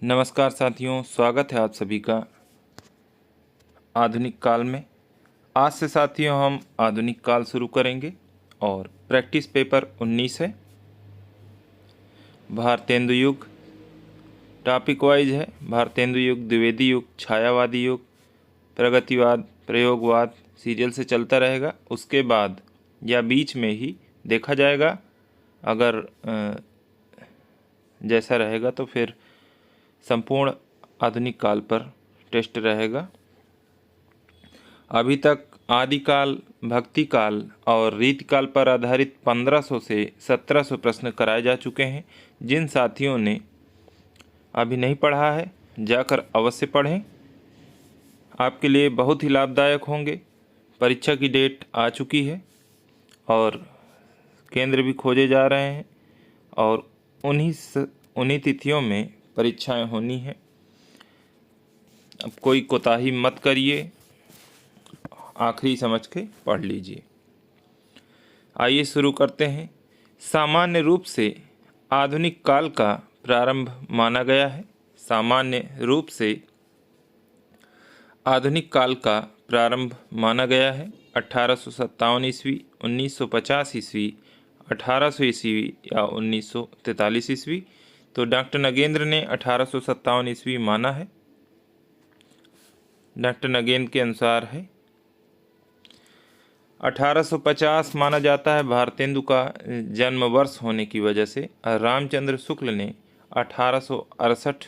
नमस्कार साथियों, स्वागत है आप सभी का आधुनिक काल में। आज से साथियों हम आधुनिक काल शुरू करेंगे और प्रैक्टिस पेपर 19 है। भारतेंदु युग टॉपिक वाइज है। भारतेंदु युग, द्विवेदी युग, छायावादी युग, प्रगतिवाद, प्रयोगवाद सीरियल से चलता रहेगा। उसके बाद या बीच में ही देखा जाएगा, अगर जैसा रहेगा तो फिर संपूर्ण आधुनिक काल पर टेस्ट रहेगा। अभी तक आदिकाल, भक्ति काल और रीतिकाल पर आधारित 1500 से 1700 प्रश्न कराए जा चुके हैं। जिन साथियों ने अभी नहीं पढ़ा है, जाकर अवश्य पढ़ें, आपके लिए बहुत ही लाभदायक होंगे। परीक्षा की डेट आ चुकी है और केंद्र भी खोजे जा रहे हैं और उन्हीं तिथियों में परीक्षाएं होनी हैं। अब कोई कोताही मत करिए, आखिरी समझ के पढ़ लीजिए। आइए शुरू करते हैं। सामान्य रूप से आधुनिक काल का प्रारंभ माना गया है। सामान्य रूप से आधुनिक काल का प्रारंभ माना गया है 1857 ईस्वी, 1950 ईस्वी, 1800 ईस्वी या 1943 ईस्वी। तो डॉक्टर नगेंद्र ने 1857 ईस्वी माना है। डॉक्टर नगेंद्र के अनुसार है 1850 माना जाता है भारतेंदु का जन्म वर्ष होने की वजह से। रामचंद्र शुक्ल ने 1868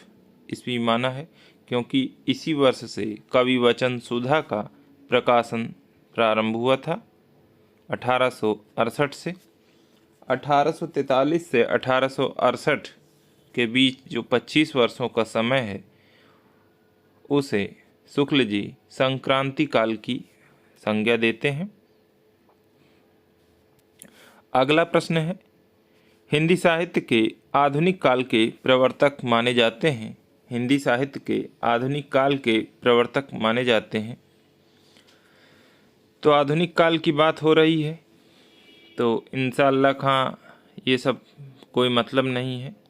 ईस्वी माना है, क्योंकि इसी वर्ष से कवि वचन सुधा का प्रकाशन प्रारंभ हुआ था 1868 से। 1843 से 1868 के बीच जो 25 वर्षों का समय है, उसे शुक्ल जी संक्रांति काल की संज्ञा देते हैं। अगला प्रश्न है, हिंदी साहित्य के आधुनिक काल के प्रवर्तक माने जाते हैं। हिंदी साहित्य के आधुनिक काल के प्रवर्तक माने जाते हैं। तो आधुनिक काल की बात हो रही है, तो इंशाअल्लाह खां ये सब कोई मतलब नहीं है।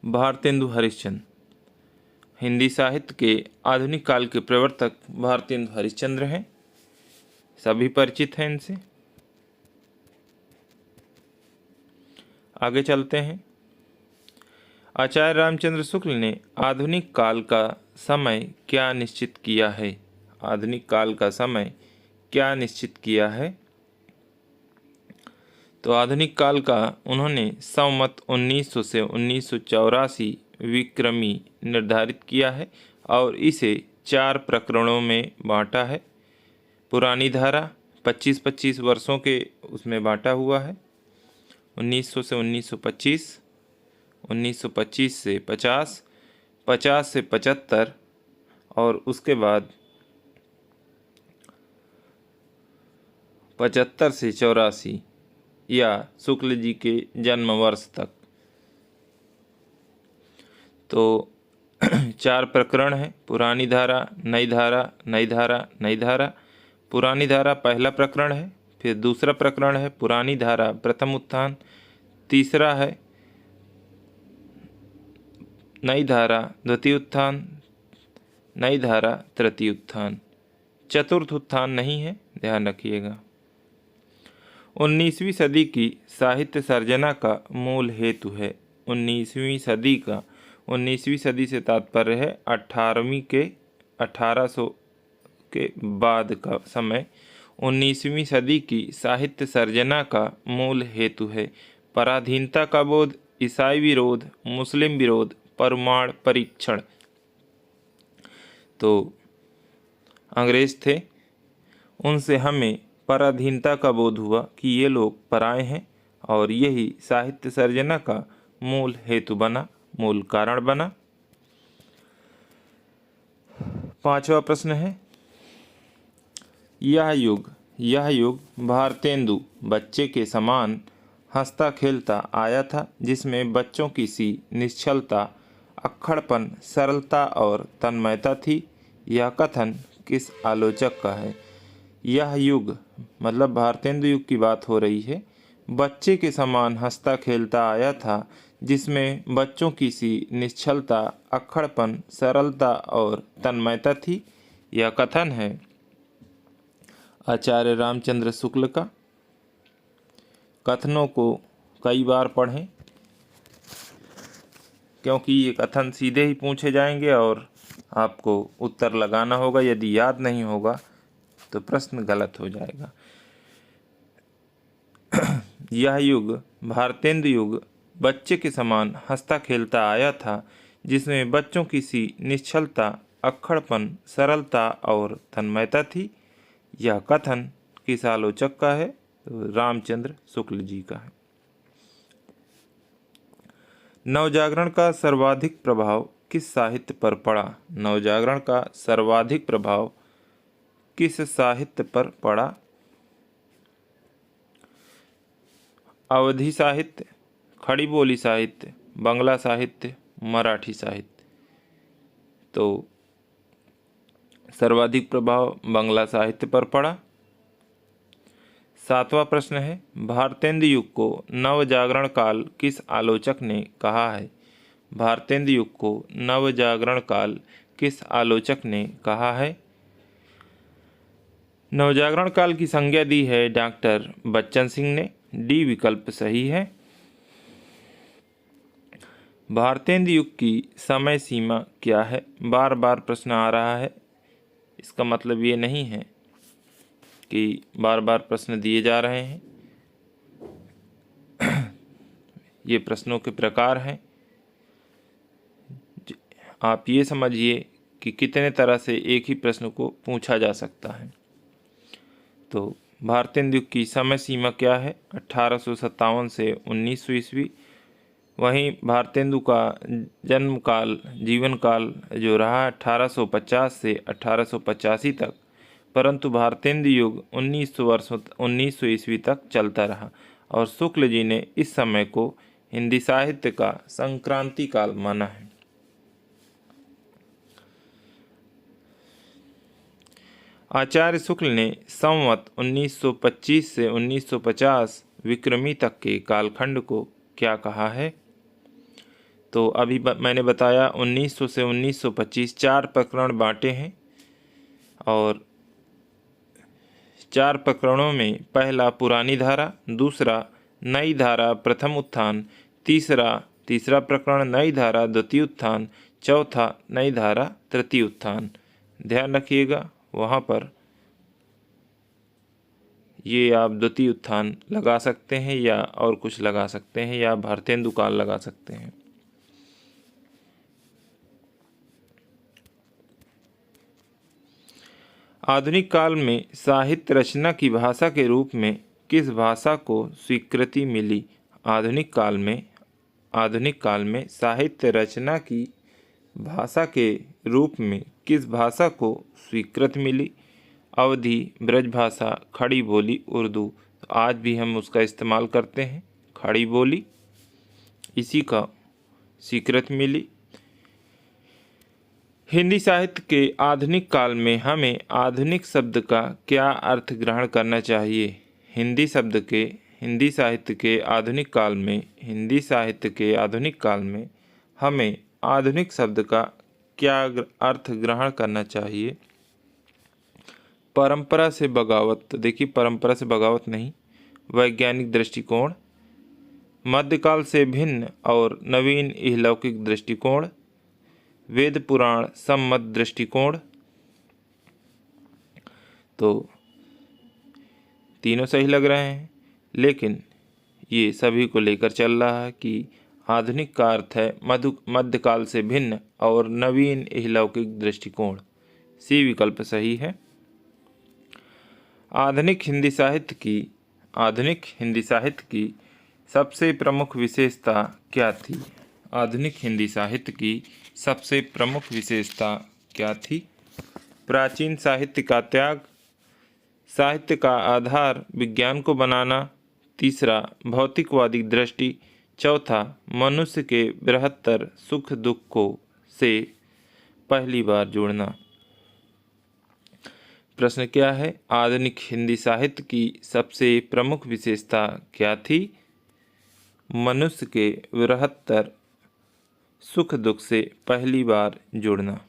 भारतेंदु हरिश्चंद्र हिंदी साहित्य के आधुनिक काल के प्रवर्तक भारतेंदु हरिश्चंद्र हैं। सभी परिचित हैं इनसे। आगे चलते हैं। आचार्य रामचंद्र शुक्ल ने आधुनिक काल का समय क्या निश्चित किया है? आधुनिक काल का समय क्या निश्चित किया है? तो आधुनिक काल का उन्होंने संवत 1900 से 1984 विक्रमी निर्धारित किया है और इसे 4 प्रकरणों में बांटा है। पुरानी धारा 25-25 वर्षों के उसमें बांटा हुआ है। 1900 से 1925, 1925 से 50, 50 से 75 और उसके बाद 75 से 84 या शुक्ल जी के जन्म वर्ष तक। तो 4 प्रकरण हैं, पुरानी धारा, नई धारा, नई धारा, नई धारा। पुरानी धारा पहला प्रकरण है, फिर दूसरा प्रकरण है पुरानी धारा प्रथम उत्थान, तीसरा है नई धारा द्वितीय उत्थान, नई धारा तृतीय उत्थान। चतुर्थ उत्थान नहीं है, ध्यान रखिएगा। 19वीं सदी की साहित्य सर्जना का मूल हेतु है। 19वीं सदी से तात्पर्य है 1800 के बाद का समय। 19वीं सदी की साहित्य सर्जना का मूल हेतु है पराधीनता का बोध, ईसाई विरोध, मुस्लिम विरोध, परमाणु परीक्षण। तो अंग्रेज थे, उनसे हमें पराधीनता का बोध हुआ कि ये लोग पराए हैं और यही साहित्य सर्जना का मूल हेतु बना, मूल कारण बना। 5वां प्रश्न है, यह युग भारतेंदु बच्चे के समान हंसता खेलता आया था, जिसमें बच्चों की सी निश्चलता, अक्खड़पन, सरलता और तन्मयता थी। यह कथन किस आलोचक का है? यह युग मतलब भारतेंदु युग की बात हो रही है। बच्चे के समान हंसता खेलता आया था, जिसमें बच्चों की सी निश्चलता, अक्खड़पन, सरलता और तन्मयता थी। यह कथन है आचार्य रामचंद्र शुक्ल का। कथनों को कई बार पढ़ें क्योंकि ये कथन सीधे ही पूछे जाएंगे और आपको उत्तर लगाना होगा। यदि याद नहीं होगा तो प्रश्न गलत हो जाएगा। यह युग भारतेंदु युग बच्चे के समान हंसता खेलता आया था, जिसमें बच्चों की सी निश्चलता, अक्खड़पन, सरलता और तन्मयता थी। यह कथन किस आलोचक का है? तो रामचंद्र शुक्ल जी का है। नवजागरण का सर्वाधिक प्रभाव किस साहित्य पर पड़ा? नवजागरण का सर्वाधिक प्रभाव किस साहित्य पर पड़ा? अवधी साहित्य, खड़ी बोली साहित्य, बंगला साहित्य, मराठी साहित्य। तो सर्वाधिक प्रभाव बंगला साहित्य पर पड़ा। 7वां प्रश्न है, भारतेंदु युग को नवजागरण काल किस आलोचक ने कहा है? भारतेंदु युग को नवजागरण काल किस आलोचक ने कहा है? नवजागरण काल की संज्ञा दी है डॉक्टर बच्चन सिंह ने। डी विकल्प सही है। भारतेंदु युग की समय सीमा क्या है? बार बार प्रश्न आ रहा है। इसका मतलब ये नहीं है कि बार बार प्रश्न दिए जा रहे हैं। ये प्रश्नों के प्रकार हैं। आप ये समझिए कि कितने तरह से एक ही प्रश्न को पूछा जा सकता है। तो भारतेंदु युग की समय सीमा क्या है? 1857 से 1900 ईस्वी। वहीं भारतेंदु का जन्म काल, जीवन काल जो रहा 1850 से 1885 तक, परंतु भारतेंदु युग 1900 ईस्वी तक चलता रहा और शुक्ल जी ने इस समय को हिंदी साहित्य का संक्रांति काल माना है। आचार्य शुक्ल ने संवत 1925 से 1950 विक्रमी तक के कालखंड को क्या कहा है? तो अभी मैंने बताया 1900 से 1925 4 प्रकरण बांटे हैं और 4 प्रकरणों में पहला पुरानी धारा, दूसरा नई धारा प्रथम उत्थान, तीसरा प्रकरण नई धारा द्वितीय उत्थान, चौथा नई धारा तृतीय उत्थान। ध्यान रखिएगा, वहाँ पर ये आप द्वितीय उत्थान लगा सकते हैं या और कुछ लगा सकते हैं या भारतेंदु काल लगा सकते हैं। आधुनिक काल में साहित्य रचना की भाषा के रूप में किस भाषा को स्वीकृति मिली? आधुनिक काल में साहित्य रचना की भाषा के रूप में किस भाषा को स्वीकृति मिली? अवधी, ब्रजभाषा, खड़ी बोली, उर्दू। आज भी हम उसका इस्तेमाल करते हैं, खड़ी बोली, इसी का स्वीकृति मिली। हिंदी साहित्य के आधुनिक काल में हमें आधुनिक शब्द का क्या अर्थ ग्रहण करना चाहिए? हिंदी साहित्य के आधुनिक काल में हमें आधुनिक शब्द का क्या अर्थ ग्रहण करना चाहिए? परंपरा से बगावत, देखिए परंपरा से बगावत नहीं, वैज्ञानिक दृष्टिकोण, मध्यकाल से भिन्न और नवीन इहलौकिक दृष्टिकोण, वेद पुराण सम्मत दृष्टिकोण। तो तीनों सही लग रहे हैं, लेकिन ये सभी को लेकर चल रहा है कि आधुनिक का अर्थ है मध्यकाल से भिन्न और नवीन इहलौकिक दृष्टिकोण। सी विकल्प सही है। आधुनिक हिंदी साहित्य की सबसे प्रमुख विशेषता क्या थी? आधुनिक हिंदी साहित्य की सबसे प्रमुख विशेषता क्या थी? प्राचीन साहित्य का त्याग, साहित्य का आधार विज्ञान को बनाना, तीसरा भौतिकवादी दृष्टि, चौथा मनुष्य के बृहत्तर सुख दुख को से पहली बार जुड़ना। प्रश्न क्या है? आधुनिक हिंदी साहित्य की सबसे प्रमुख विशेषता क्या थी? मनुष्य के बृहत्तर सुख दुख से पहली बार जुड़ना।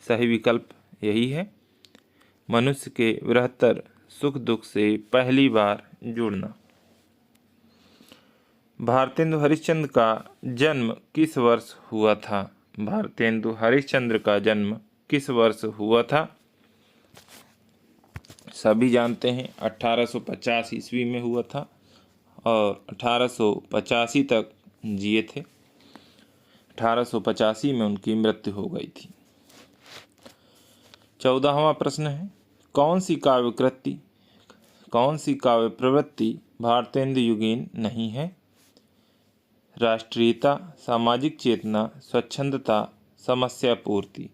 सही विकल्प यही है, मनुष्य के बृहत्तर सुख दुख से पहली बार जुड़ना। भारतेंदु हरिश्चंद्र का जन्म किस वर्ष हुआ था? भारतेंदु हरिश्चंद्र का जन्म किस वर्ष हुआ था? सभी जानते हैं 1850 ईस्वी में हुआ था और 1885 तक जिए थे। 1885 में उनकी मृत्यु हो गई थी। 14वां प्रश्न है, कौन सी काव्य प्रवृत्ति भारतेंदु युगीन नहीं है? राष्ट्रीयता, सामाजिक चेतना, स्वच्छंदता, समस्या पूर्ति।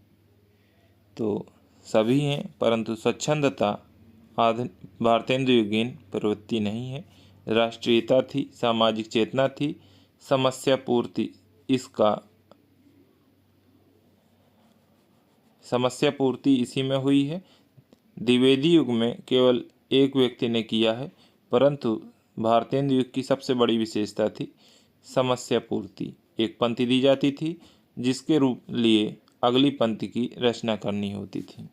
तो सभी हैं, परंतु स्वच्छंदता भारतेंदु युगीन प्रवृत्ति नहीं है। राष्ट्रीयता थी, सामाजिक चेतना थी, समस्या पूर्ति समस्या पूर्ति इसी में हुई है। द्विवेदी युग में केवल एक व्यक्ति ने किया है, परंतु भारतेंदु युग की सबसे बड़ी विशेषता थी समस्या पूर्ति। एक पंक्ति दी जाती थी जिसके रूप लिए अगली पंक्ति की रचना करनी होती थी।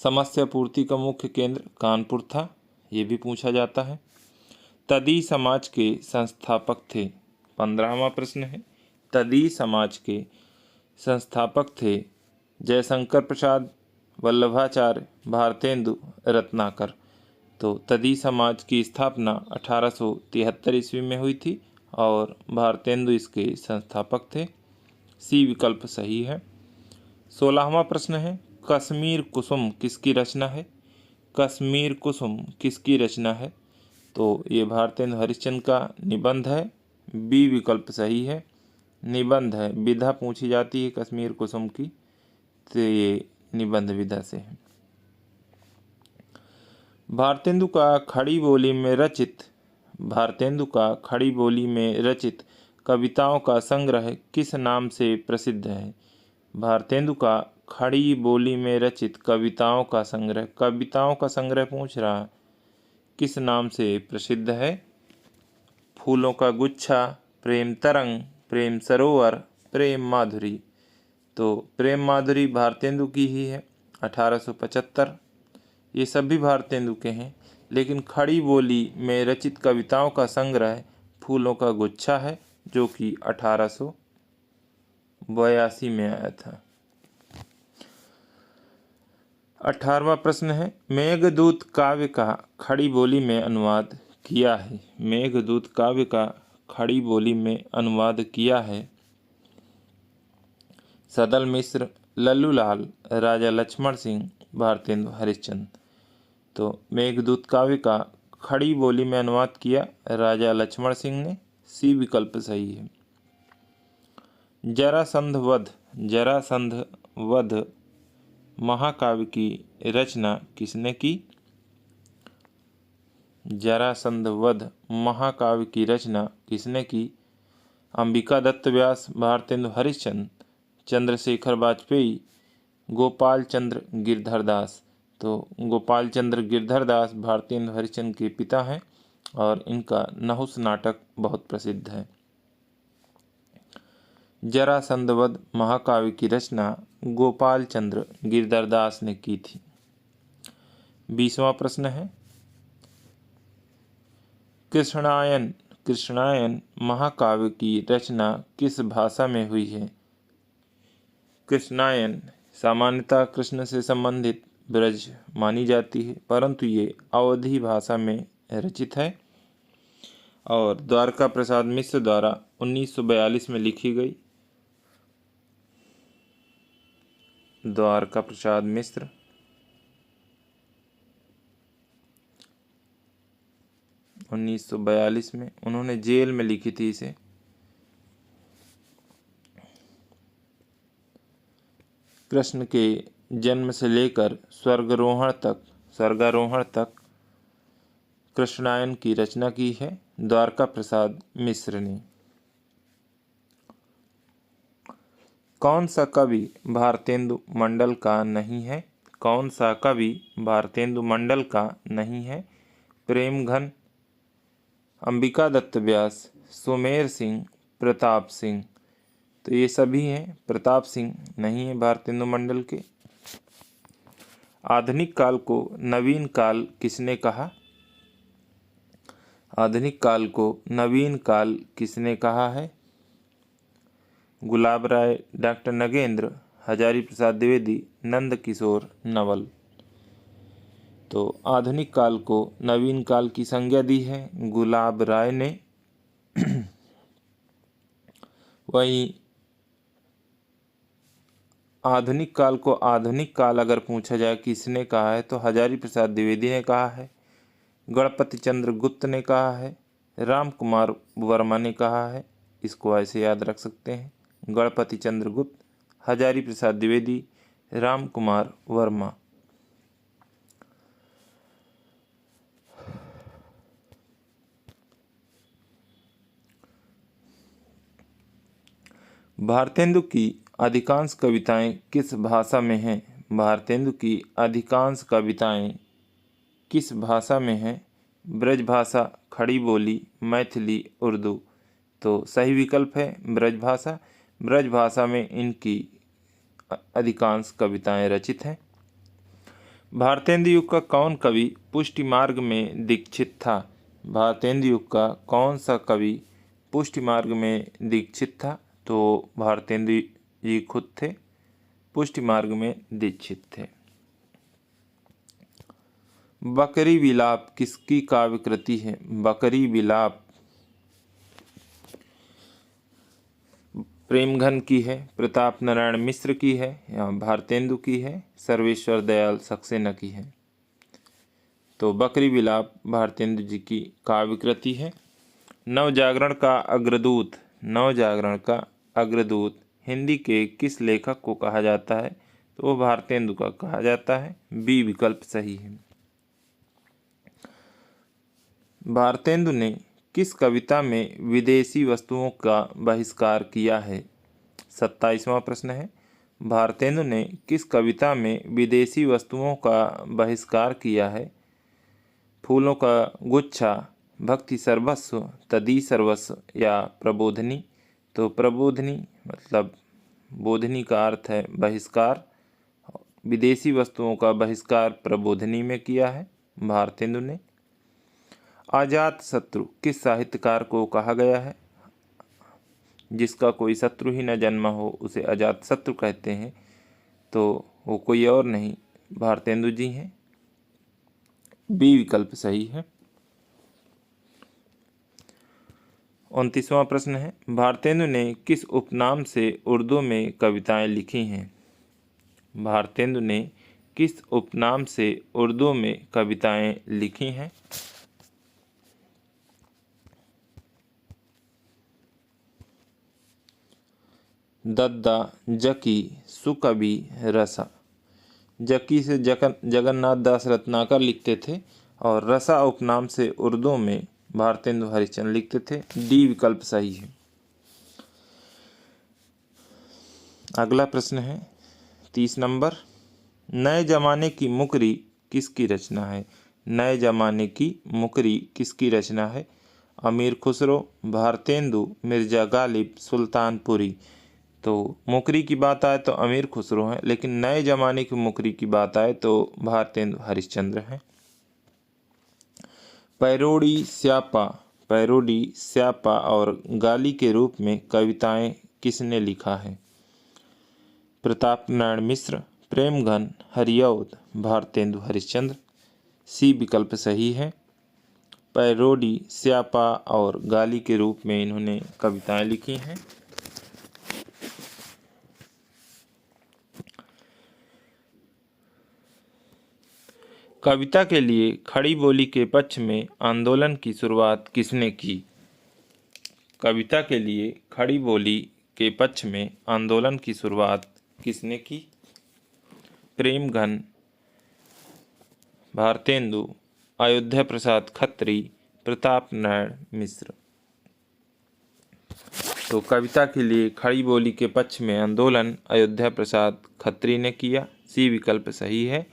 समस्या पूर्ति का मुख्य केंद्र कानपुर था, ये भी पूछा जाता है। तदी समाज के संस्थापक थे। 15वां प्रश्न है, तदी समाज के संस्थापक थे जयशंकर प्रसाद, वल्लभाचार्य, भारतेंदु, रत्नाकर। तो तदी समाज की स्थापना 1873 ईस्वी में हुई थी और भारतेंदु इसके संस्थापक थे। सी विकल्प सही है। 16वां प्रश्न है, कश्मीर कुसुम किसकी रचना है? कश्मीर कुसुम किसकी रचना है? तो ये भारतेंदु हरिश्चंद्र का निबंध है। बी विकल्प सही है, निबंध है। विधा पूछी जाती है कश्मीर कुसुम की, तो ये निबंध विधा से है। भारतेंदु का खड़ी बोली में रचित कविताओं का संग्रह किस नाम से प्रसिद्ध है? भारतेंदु का खड़ी बोली में रचित कविताओं का संग्रह पूछ रहा है, किस नाम से प्रसिद्ध है? फूलों का गुच्छा, प्रेम तरंग, प्रेम सरोवर, प्रेम माधुरी। तो प्रेम माधुरी भारतेंदु की ही है, 1875। ये सभी भारतेंदु के हैं, लेकिन खड़ी बोली में रचित कविताओं का संग्रह फूलों का गुच्छा है, जो कि 1882 में आया था। 18वां प्रश्न है, मेघदूत काव्य का खड़ी बोली में अनुवाद किया है? मेघदूत काव्य का खड़ी बोली में अनुवाद किया है सदल मिश्र, लल्लूलाल, राजा लक्ष्मण सिंह, भारतेंदु हरिश्चंद्र। तो मेघदूत काव्य का खड़ी बोली में अनुवाद किया राजा लक्ष्मण सिंह ने। सी विकल्प सही है। जरासंध वध महाकाव्य की रचना किसने की? जरासंध वध महाकाव्य की रचना किसने की? अंबिका दत्त व्यास, भारतेंदु हरिश्चंद्र, चंद्रशेखर वाजपेयी, गोपाल चंद्र गिरधर दास। तो गोपाल चंद्र गिरधर दास भारतेंदु हरिश्चंद्र के पिता हैं और इनका नहुस नाटक बहुत प्रसिद्ध है। जरासंध वध महाकाव्य की रचना गोपाल चंद्र गिरधर दास ने की थी। 20वां प्रश्न है, कृष्णायन महाकाव्य की रचना किस भाषा में हुई है? कृष्णायन सामान्यतः कृष्ण से संबंधित ब्रज मानी जाती है, परंतु ये अवधी भाषा में रचित है और द्वारका प्रसाद मिश्र द्वारा 1942 में लिखी गई। द्वारका प्रसाद मिश्र 1942 में उन्होंने जेल में लिखी थी इसे। कृष्ण के जन्म से लेकर स्वर्गारोहण तक कृष्णायन की रचना की है द्वारका प्रसाद मिश्र ने। कौन सा कवि भारतेंदु मंडल का नहीं है? कौन सा कवि भारतेंदु मंडल का नहीं है? प्रेमघन, अंबिका दत्त व्यास, सुमेर सिंह, प्रताप सिंह। तो ये सभी हैं, प्रताप सिंह नहीं है भारतेंदु मंडल के। आधुनिक काल को नवीन काल किसने कहा? आधुनिक काल को नवीन काल किसने कहा है? गुलाब राय, डॉक्टर नगेंद्र, हजारी प्रसाद द्विवेदी, नंद किशोर नवल। तो आधुनिक काल को नवीन काल की संज्ञा दी है गुलाब राय ने। वहीं आधुनिक काल को आधुनिक काल अगर पूछा जाए किसने कहा है तो हजारी प्रसाद द्विवेदी ने कहा है, गणपति चंद्र गुप्त ने कहा है, राम कुमार वर्मा ने कहा है। इसको ऐसे याद रख सकते हैं, गणपति चंद्र गुप्त, हजारी प्रसाद द्विवेदी, राम कुमार वर्मा। भारतेंदु की अधिकांश कविताएं किस भाषा में हैं? भारतेंदु की अधिकांश कविताएं किस भाषा में हैं? ब्रजभाषा, खड़ी बोली, मैथिली, उर्दू। तो सही विकल्प है ब्रजभाषा। ब्रजभाषा में इनकी अधिकांश कविताएं रचित हैं। भारतेंदु युग का कौन कवि पुष्टि मार्ग में दीक्षित था? भारतेंदु युग का कौन सा कवि पुष्टि मार्ग में दीक्षित था? तो भारतेंदु जी खुद थे, पुष्टि मार्ग में दीक्षित थे। बकरी विलाप किसकी काव्य कृति है? बकरी विलाप प्रेमघन की है, प्रताप नारायण मिश्र की है या भारतेंदु की है, सर्वेश्वर दयाल सक्सेना की है। तो बकरी विलाप भारतेंदु जी की काव्य कृति है। नवजागरण का अग्रदूत, नवजागरण का अग्रदूत हिंदी के किस लेखक को कहा जाता है? तो वो भारतेंदु का कहा जाता है। बी विकल्प सही है। भारतेंदु ने किस कविता में विदेशी वस्तुओं का बहिष्कार किया है? 27वां प्रश्न है, भारतेंदु ने किस कविता में विदेशी वस्तुओं का बहिष्कार किया है? फूलों का गुच्छा, भक्ति सर्वस्व, तदी सर्वस्व या प्रबोधनी। तो प्रबोधनी मतलब बोधनी का अर्थ है बहिष्कार। विदेशी वस्तुओं का बहिष्कार प्रबोधनी में किया है भारतेंदु ने। अजात शत्रु किस साहित्यकार को कहा गया है? जिसका कोई शत्रु ही न जन्मा हो उसे अजात शत्रु कहते हैं। तो वो कोई और नहीं भारतेंदु जी हैं। बी विकल्प सही है। 29वां प्रश्न है, भारतेंदु ने किस उपनाम से उर्दू में कविताएं लिखी हैं? भारतेंदु ने किस उपनाम से उर्दू में कविताएं लिखी हैं? दद्दा, जकी, सुकवि, रसा। जकी से जगन्नाथ दास रत्नाकर लिखते थे और रसा उपनाम से उर्दू में भारतेंदु हरिश्चंद्र लिखते थे। डी विकल्प सही है। अगला प्रश्न है 30 नंबर, नए जमाने की मुकरी किसकी रचना है? नए जमाने की मुकरी किसकी रचना है? अमीर खुसरो, भारतेंदु, मिर्जा गालिब, सुल्तानपुरी। तो मुकरी की बात आए तो अमीर खुसरो हैं, लेकिन नए जमाने की मुकरी की बात आए तो भारतेंदु हरिश्चंद्र हैं। पैरोडी, स्यापा और गाली के रूप में कविताएं किसने लिखा है? प्रताप नारायण मिश्र, प्रेमघन, हरिऔध, भारतेंदु हरिश्चंद्र। सी विकल्प सही है। पैरोडी, स्यापा और गाली के रूप में इन्होंने कविताएं लिखी हैं। कविता के लिए खड़ी बोली के पक्ष में आंदोलन की शुरुआत किसने की? कविता के लिए खड़ी बोली के पक्ष में आंदोलन की शुरुआत किसने की? प्रेमघन, भारतेंदु, अयोध्या प्रसाद खत्री, प्रताप नारायण मिश्र। तो कविता के लिए खड़ी बोली के पक्ष में आंदोलन अयोध्या प्रसाद खत्री ने किया। सी विकल्प सही है।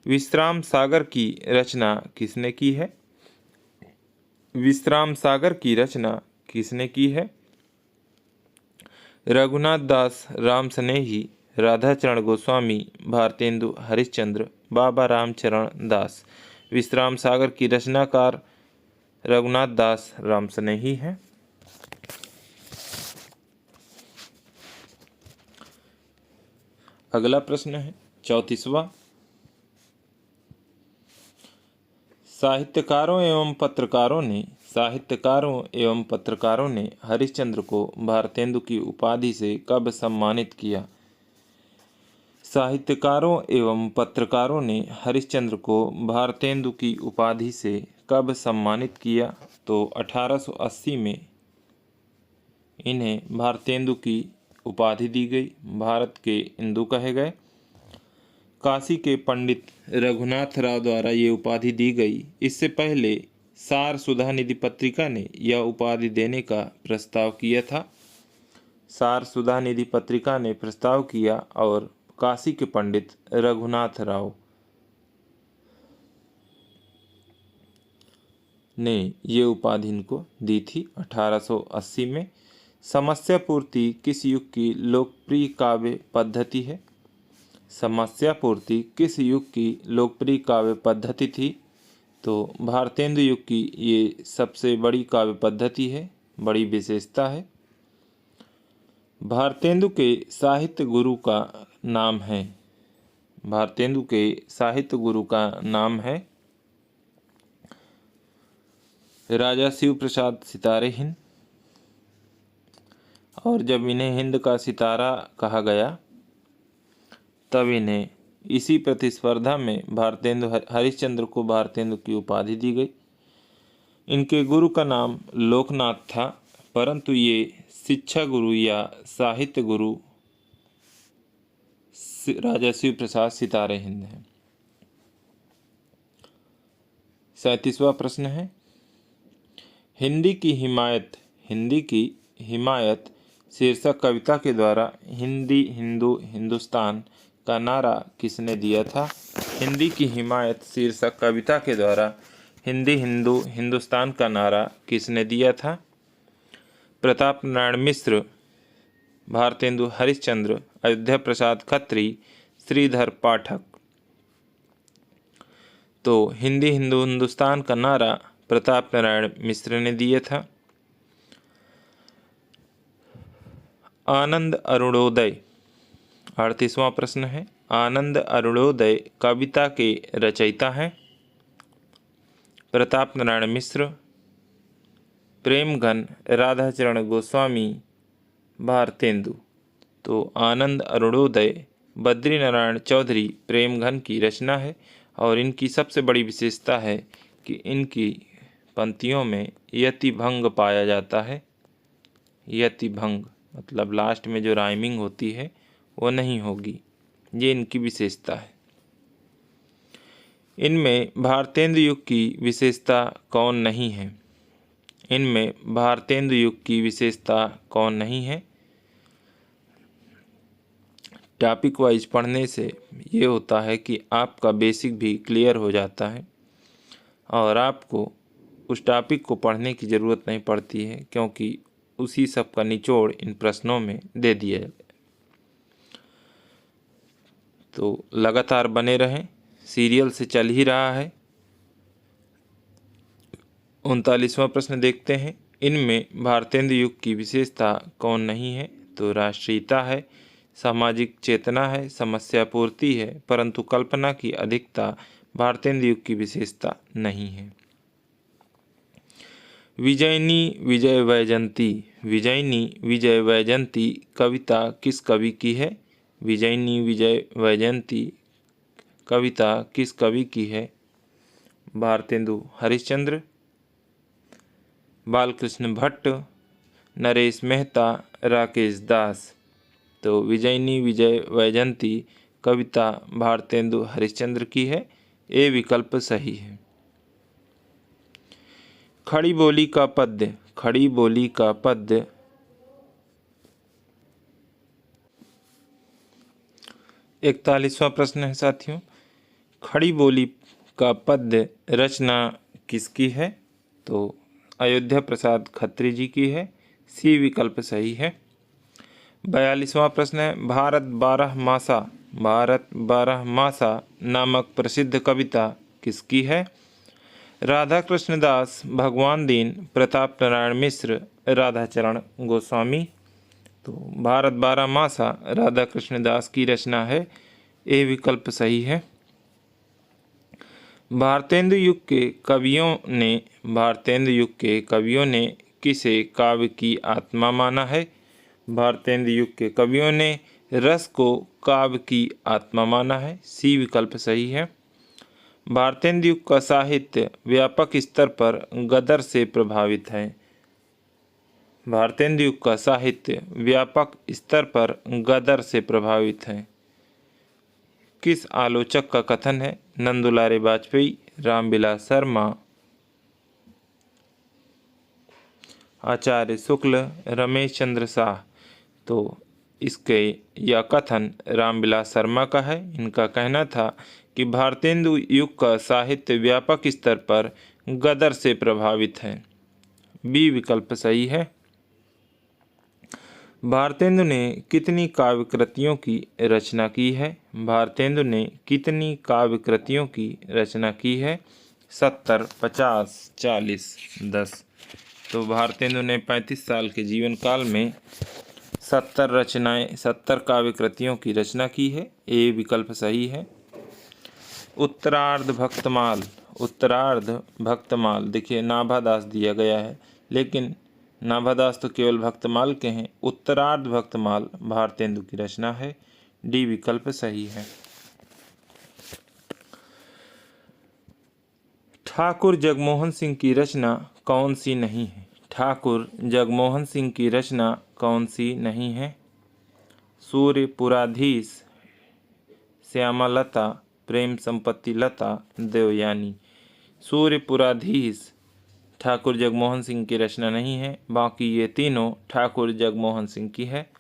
विश्राम सागर की रचना किसने की है? विश्राम सागर की रचना किसने की है? रघुनाथ दास, राम स्नेही, राधाचरण गोस्वामी, भारतेंदु हरिश्चंद्र, बाबा रामचरण दास। विश्राम सागर की रचनाकार रघुनाथ दास राम स्नेही हैं। अगला प्रश्न है 34वां। साहित्यकारों एवं पत्रकारों ने हरिश्चंद्र को भारतेंदु की उपाधि से कब सम्मानित किया? साहित्यकारों एवं पत्रकारों ने हरिश्चंद्र को भारतेंदु की उपाधि से कब सम्मानित किया? तो 1880 में इन्हें भारतेंदु की उपाधि दी गई, भारत के इंदु कहे गए। काशी के पंडित रघुनाथ राव द्वारा ये उपाधि दी गई। इससे पहले सार सुधा निधि पत्रिका ने यह उपाधि देने का प्रस्ताव किया था। सार सुधा निधि पत्रिका ने प्रस्ताव किया और काशी के पंडित रघुनाथ राव ने ये उपाधि इनको दी थी 1880 में। समस्या पूर्ति किस युग की लोकप्रिय काव्य पद्धति है? समस्या पूर्ति किस युग की लोकप्रिय काव्य पद्धति थी? तो भारतेंदु युग की ये सबसे बड़ी काव्य पद्धति है, बड़ी विशेषता है। भारतेंदु के साहित्य गुरु का नाम है। भारतेंदु के साहित्य गुरु का नाम है राजा शिव प्रसाद सितारे हिंद। और जब इन्हें हिंद का सितारा कहा गया तब इन्हें इसी प्रतिस्पर्धा में भारतेंदु हरिश्चंद्र को भारतेंदु की उपाधि दी गई। इनके गुरु का नाम लोकनाथ था, परंतु ये शिक्षा गुरु या साहित्य गुरु राजा शिव प्रसाद सितारे हिंद हैं। 37वां प्रश्न है हिंदी की हिमायत शीर्षक कविता के द्वारा हिंदी हिंदू हिंदुस्तान का नारा किसने दिया था? हिंदी की हिमायत शीर्षक कविता के द्वारा हिंदी हिंदू हिंदुस्तान का नारा किसने दिया था? प्रताप नारायण मिश्र, भारतेंदु हरिश्चंद्र, अयोध्या प्रसाद खत्री, श्रीधर पाठक। तो हिंदी हिंदू हिंदुस्तान का नारा प्रताप नारायण मिश्र ने दिया था। आनंद अरुणोदय 38वां प्रश्न है आनंद अरुणोदय कविता के रचयिता हैं? प्रताप नारायण मिश्र, प्रेमघन, राधाचरण गोस्वामी, भारतेंदु। तो आनंद अरुणोदय बद्री नारायण चौधरी प्रेमघन की रचना है और इनकी सबसे बड़ी विशेषता है कि इनकी पंक्तियों में यतिभंग पाया जाता है। यतिभंग मतलब लास्ट में जो राइमिंग होती है वो नहीं होगी, ये इनकी विशेषता है। इनमें भारतेंदु युग की विशेषता कौन नहीं है? इनमें भारतेंदु युग की विशेषता कौन नहीं है? टॉपिक वाइज पढ़ने से ये होता है कि आपका बेसिक भी क्लियर हो जाता है और आपको उस टॉपिक को पढ़ने की ज़रूरत नहीं पड़ती है, क्योंकि उसी सब का निचोड़ इन प्रश्नों में दे दिया है। तो लगातार बने रहें, सीरियल से चल ही रहा है। 39वां प्रश्न देखते हैं इनमें भारतेंदु युग की विशेषता कौन नहीं है? तो राष्ट्रीयता है, सामाजिक चेतना है, समस्या पूर्ति है, परंतु कल्पना की अधिकता भारतेंदु युग की विशेषता नहीं है। विजयनी विजय वैजयंती कविता किस कवि की है? विजयनी विजय वैजयंती कविता किस कवि की है? भारतेंदु हरिश्चंद्र, बालकृष्ण भट्ट, नरेश मेहता, राकेश दास। तो विजयनी विजय वैजयंती कविता भारतेंदु हरिश्चंद्र की है, ए विकल्प सही है। खड़ी बोली का पद्य 41वां प्रश्न है साथियों, खड़ी बोली का पद्य रचना किसकी है? तो अयोध्या प्रसाद खत्री जी की है। सी विकल्प सही है। 42वां प्रश्न है, भारत बारह मासा नामक प्रसिद्ध कविता किसकी है? राधा कृष्णदास, भगवान दीन, प्रताप नारायण मिश्र, राधाचरण गोस्वामी। तो भारत बारह मासा राधा कृष्णदास की रचना है। ए विकल्प सही है। भारतेंदु युग के कवियों ने किसे काव्य की आत्मा माना है? भारतेंदु युग के कवियों ने रस को काव्य की आत्मा माना है। सी विकल्प सही है। भारतेंदु युग का साहित्य व्यापक स्तर पर गदर से प्रभावित है। भारतेंदु युग का साहित्य व्यापक स्तर पर गदर से प्रभावित है। किस आलोचक का कथन है? नंदुलारे वाजपेयी, रामविलास शर्मा, आचार्य शुक्ल, रमेश चंद्र शाह। तो इसके यह कथन रामविलास शर्मा का है। इनका कहना था कि भारतेंदु युग का साहित्य व्यापक स्तर पर गदर से प्रभावित है। बी विकल्प सही है। भारतेंदु ने कितनी काव्य कृतियों की रचना की है? भारतेंदु ने कितनी काव्य कृतियों की रचना की है? 70, 50, 40, 10। तो भारतेंदु ने 35 साल के जीवन काल में 70 काव्य कृतियों की रचना की है। ए विकल्प सही है। उत्तरार्ध भक्तमाल देखिए नाभादास दिया गया है, लेकिन नाभादास तो केवल भक्तमाल के हैं। उत्तरार्ध भक्तमाल भारतेंदु की रचना है। डी विकल्प सही है। ठाकुर जगमोहन सिंह की रचना कौन सी नहीं है? ठाकुर जगमोहन सिंह की रचना कौन सी नहीं है? सूर्यपुराधीश, श्यामलता, प्रेम संपत्ति लता, देवयानी। सूर्यपुराधीश ठाकुर जगमोहन सिंह की रचना नहीं है। बाकी ये तीनों ठाकुर जगमोहन सिंह की है।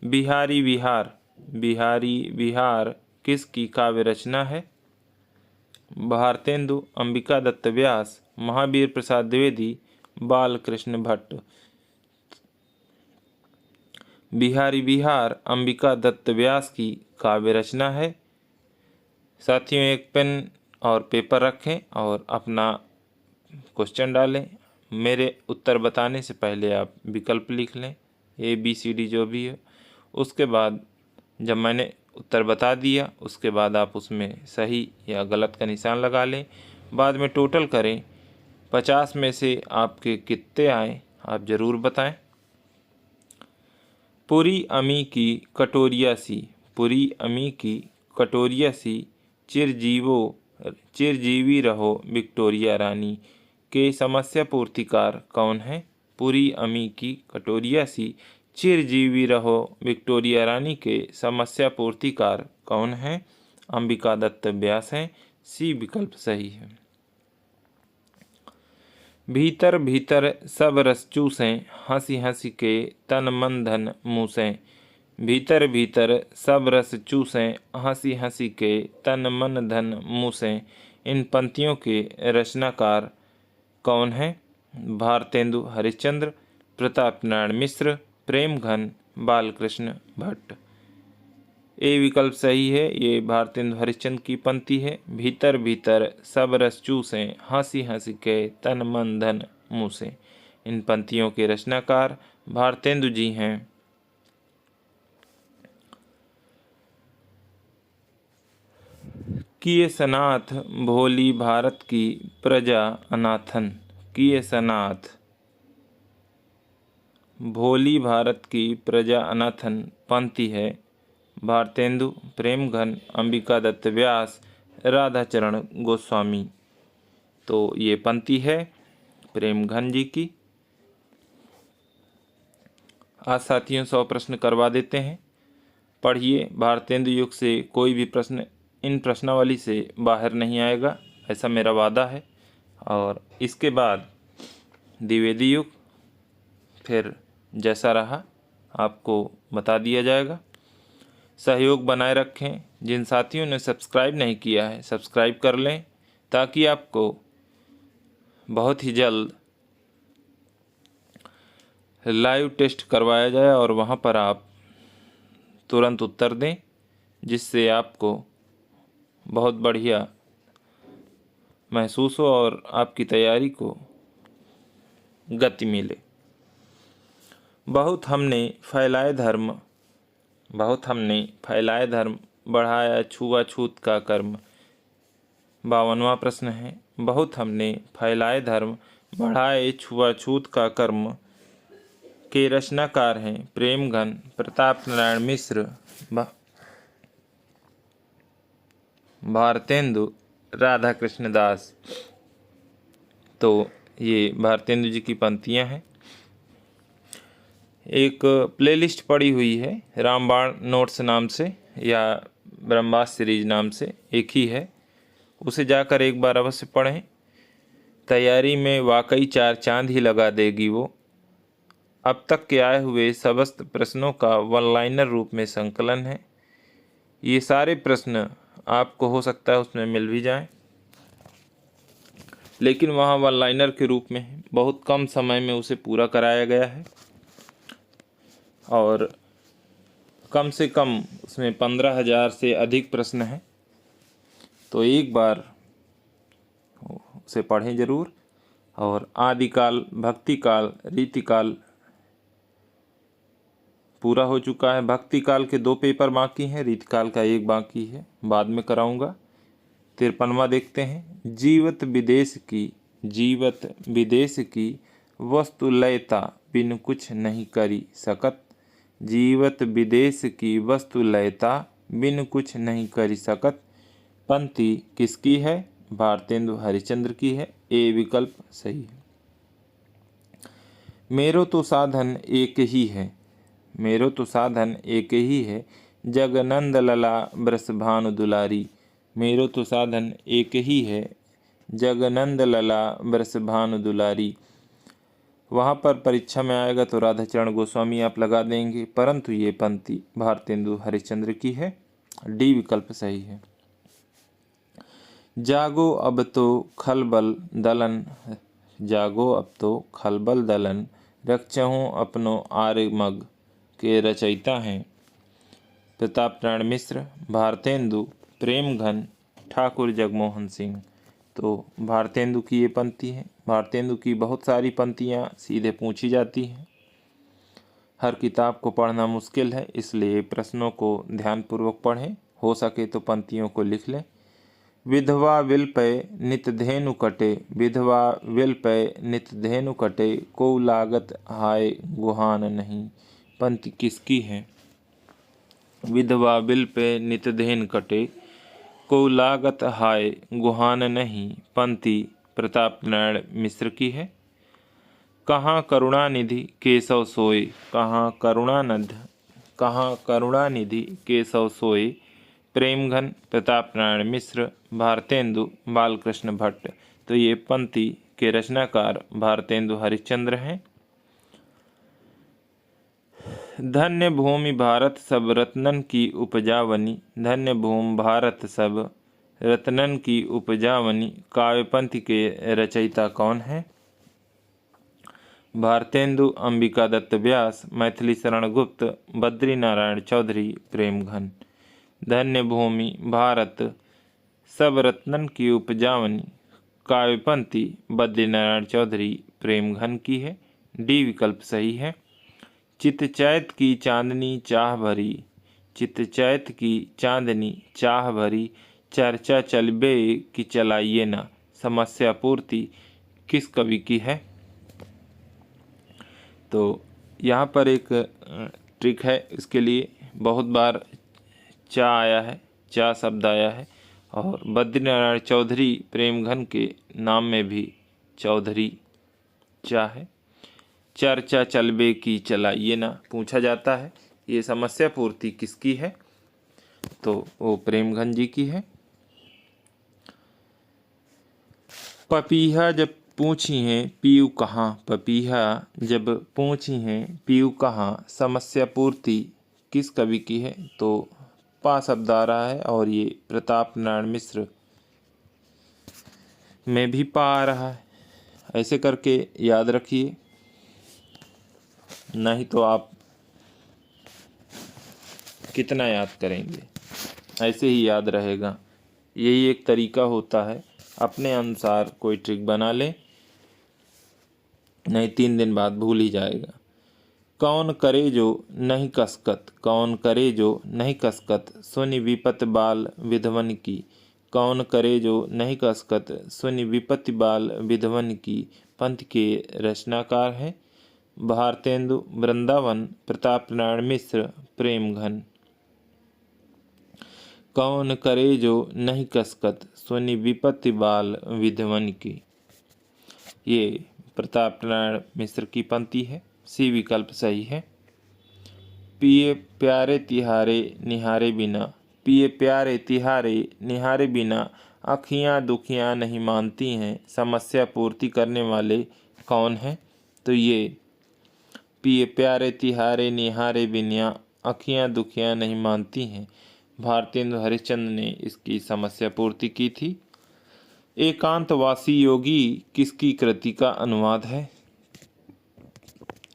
बिहारी विहार किसकी काव्य रचना है? भारतेंदु, अंबिका दत्त व्यास, महावीर प्रसाद द्विवेदी, बालकृष्ण भट्ट। बिहारी विहार अंबिका दत्त व्यास की काव्य रचना है। साथियों, एक पेन और पेपर रखें और अपना क्वेश्चन डालें। मेरे उत्तर बताने से पहले आप विकल्प लिख लें, ABCD जो भी है। उसके बाद जब मैंने उत्तर बता दिया, उसके बाद आप उसमें सही या गलत का निशान लगा लें। बाद में टोटल करें, 50 में से आपके कितने आए आप ज़रूर बताएं। पूरी अमी की कटोरिया सी चिरजीवी रहो विक्टोरिया रानी के समस्या पूर्तिकार कौन है? पूरी अमी की कटोरिया सी चिरजीवी रहो विक्टोरिया रानी के समस्या पूर्तिकार कौन है? अंबिका दत्त व्यास हैं। सी विकल्प सही है। भीतर भीतर सब रस चूसें, हंसी हंसी के तन मन धन मूसें। भीतर भीतर सब रस चूसें, हंसी हंसी के तन मन धन मूसें। इन पंक्तियों के रचनाकार कौन है? भारतेंदु हरिश्चंद्र, प्रताप नारायण मिश्र, प्रेमघन, बालकृष्ण भट्ट। ए विकल्प सही है। ये भारतेंदु हरिश्चंद्र की पंक्ति है। भीतर भीतर सब रस चूसें, हंसी हंसी के तन मन धन मूसें। इन पंक्तियों के रचनाकार भारतेंदु जी हैं। किए सनाथ भोली भारत की प्रजा अनाथन। किए सनाथ भोली भारत की प्रजा अनाथन पंक्ति है भारतेंदु, प्रेमघन, अंबिका दत्त व्यास, राधाचरण गोस्वामी। तो ये पंक्ति है प्रेमघन जी की। आज साथियों 100 प्रश्न करवा देते हैं। पढ़िए, भारतेंदु युग से कोई भी प्रश्न इन प्रश्नावली से बाहर नहीं आएगा, ऐसा मेरा वादा है। और इसके बाद द्विवेदी युग फिर जैसा रहा आपको बता दिया जाएगा। सहयोग बनाए रखें। जिन साथियों ने सब्सक्राइब नहीं किया है सब्सक्राइब कर लें, ताकि आपको बहुत ही जल्द लाइव टेस्ट करवाया जाए और वहाँ पर आप तुरंत उत्तर दें, जिससे आपको बहुत बढ़िया महसूस हो और आपकी तैयारी को गति मिले। बहुत हमने फैलाए धर्म, बढ़ाया छुआछूत का कर्म। 52वां प्रश्न है, बहुत हमने फैलाए धर्म, बढ़ाए छुआछूत का कर्म के रचनाकार हैं प्रेमघन, प्रताप नारायण मिश्र, भारतेंदु, राधा कृष्ण दास। तो ये भारतेंदु जी की पंक्तियाँ हैं। एक प्लेलिस्ट पड़ी हुई है रामबाण नोट्स नाम से या ब्रह्मास्त्र सीरीज नाम से, एक ही है, उसे जाकर एक बार अवश्य पढ़ें। तैयारी में वाकई 4 चांद ही लगा देगी वो। अब तक के आए हुए समस्त प्रश्नों का वन लाइनर रूप में संकलन है। ये सारे प्रश्न आपको हो सकता है उसमें मिल भी जाएं, लेकिन वहाँ वन लाइनर के रूप में है। बहुत कम समय में उसे पूरा कराया गया है और कम से कम उसमें 15,000 से अधिक प्रश्न हैं। तो एक बार उसे पढ़ें ज़रूर। और आदिकाल, भक्तिकाल, रीतिकाल पूरा हो चुका है। भक्तिकाल के 2 पेपर बाकी हैं, रीतिकाल का 1 बाकी है, बाद में कराऊंगा। 53वां देखते हैं, जीवत विदेश की वस्तु लयता बिन कुछ नहीं करी सकत। जीवत विदेश की वस्तु लयता बिन कुछ नहीं करी सकत। पंक्ति किसकी है? भारतेंदु हरिश्चंद्र की है। ए विकल्प सही है। मेरो तो साधन एक ही है, जग नंद लला ब्रस भानु दुलारी। मेरो तो साधन एक ही है, जग नंद लला ब्रस भानु दुलारी। वहाँ पर परीक्षा में आएगा तो राधाचरण गोस्वामी आप लगा देंगे, परंतु ये पंक्ति भारतेंदु हरिश्चंद्र की है। डी विकल्प सही है। जागो अब तो खलबल दलन, रक्षहूँ अपनो आर्यमग के रचयिता हैं प्रताप नारायण मिश्र, भारतेंदु, प्रेमघन, ठाकुर जगमोहन सिंह। तो भारतेंदु की ये पंक्ति है। भारतेंदु की बहुत सारी पंक्तियाँ सीधे पूछी जाती हैं। हर किताब को पढ़ना मुश्किल है, इसलिए प्रश्नों को ध्यानपूर्वक पढ़ें। हो सके तो पंक्तियों को लिख लें। विधवा विलपय नित धेनु कटे, को लागत हाय गुहान नहीं। पंक्ति किसकी है? विधवा विलपय नित धेनु कटे, को लागत हाय गुहान नहीं। पंक्ति प्रताप नारायण मिश्र की है। कहाँ करुणानिधि केशव सोए, प्रेमघन, प्रताप नारायण मिश्र, भारतेंदु, बालकृष्ण भट्ट। तो ये पंक्ति के रचनाकार भारतेंदु हरिश्चंद्र हैं। धन्य भूमि भारत सब रत्नन की उपजावनी, धन्य भूमि भारत सब रत्नन की उपजावनी। काव्य पंक्ति के रचयिता कौन है? भारतेंदु, अंबिका दत्त व्यास, मैथिली शरण गुप्त, बद्री नारायण चौधरी, प्रेमघन। धन्य भूमि भारत सब रत्नन की उपजावनी काव्य पंक्ति बद्री नारायण चौधरी, प्रेमघन की है। डी विकल्प सही है। चित चैत की चांदनी चाह भरी, चर्चा चलबे की चलाइए ना। समस्या पूर्ति किस कवि की है? तो यहाँ पर एक ट्रिक है, इसके लिए बहुत बार चा शब्द आया है और बद्री नारायण चौधरी प्रेमघन के नाम में भी चौधरी चा है। चर्चा चलबे की चलाइए ना पूछा जाता है। ये समस्या पूर्ति किसकी है? तो वो प्रेमघन जी की है। पपीहा जब पूछी हैं पीयू कहाँ, समस्या पूर्ति किस कवि की है? तो पा शब्द आ रहा है और ये प्रताप नारायण मिश्र में भी पा आ रहा है। ऐसे करके याद रखिए। नहीं तो आप कितना याद करेंगे, ऐसे ही याद रहेगा। यही एक तरीका होता है, अपने अनुसार कोई ट्रिक बना ले, नहीं 3 दिन बाद भूल ही जाएगा। कौन करे जो नहीं कसकत, कौन करे जो नहीं कसकत, सुनि विपत बाल विधवन की। कौन करे जो नहीं कसकत, सुनि विपत्ति बाल विधवन की। पंथ के रचनाकार हैं भारतेंदु, वृंदावन, प्रताप नारायण मिश्र, प्रेम घन। कौन करे जो नहीं कसकत, सुनि विपत्ति बाल विधवन की। ये प्रताप नारायण मिश्र की पंक्ति है। सी विकल्प सही है। पिए प्यारे तिहारे निहारे बिना, पिए प्यारे तिहारे निहारे बिना, अखियाँ दुखियाँ नहीं मानती हैं, समस्या पूर्ति करने वाले कौन हैं। तो ये पिए प्यारे तिहारे निहारे बिना, अखियाँ दुखियाँ नहीं मानती हैं, भारतेंदु हरिश्चंद्र ने इसकी समस्या पूर्ति की थी। एकांतवासी योगी किसकी कृति का अनुवाद है।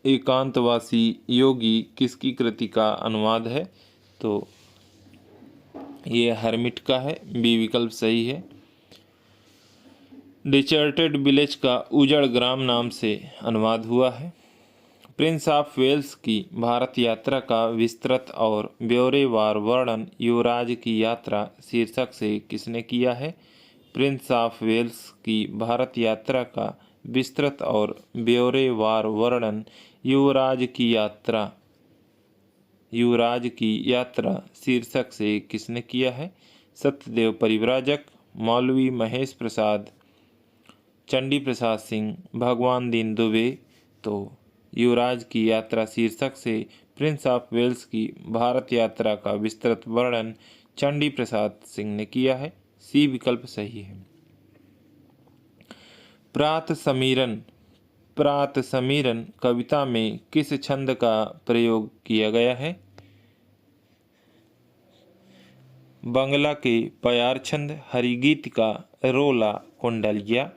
एकांतवासी योगी किसकी कृति का अनुवाद है। तो ये हरमिट का है। बी विकल्प सही है। डिसर्टेड विलेज का उजड़ ग्राम नाम से अनुवाद हुआ है। प्रिंस ऑफ वेल्स की भारत यात्रा का विस्तृत और ब्यौरेवार वर्णन युवराज की यात्रा शीर्षक से किसने किया है। प्रिंस ऑफ वेल्स की भारत यात्रा का विस्तृत और ब्यौरेवार वर्णन युवराज की यात्रा शीर्षक से किसने किया है। सत्यदेव परिव्राजक, मौलवी महेश प्रसाद, चंडी प्रसाद सिंह, भगवान दीन दुबे। तो युवराज की यात्रा शीर्षक से प्रिंस ऑफ वेल्स की भारत यात्रा का विस्तृत वर्णन चंडी प्रसाद सिंह ने किया है। सी विकल्प सही है। प्रात समीरन कविता में किस छंद का प्रयोग किया गया है। बंगला के प्यार छंद, हरिगीत का रोला कुंडलिया।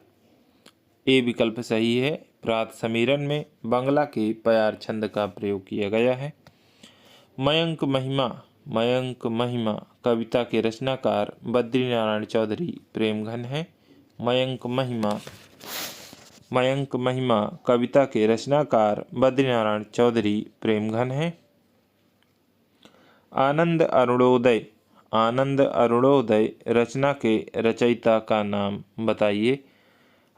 ए विकल्प सही है। प्रात समीरन में बंगला के प्यार छंद का प्रयोग किया गया है। मयंक महिमा कविता के रचनाकार बद्रीनारायण चौधरी प्रेमघन हैं। मयंक महिमा कविता के रचनाकार बद्रीनारायण चौधरी प्रेमघन हैं। आनंद अरुणोदय रचना के रचयिता का नाम बताइए।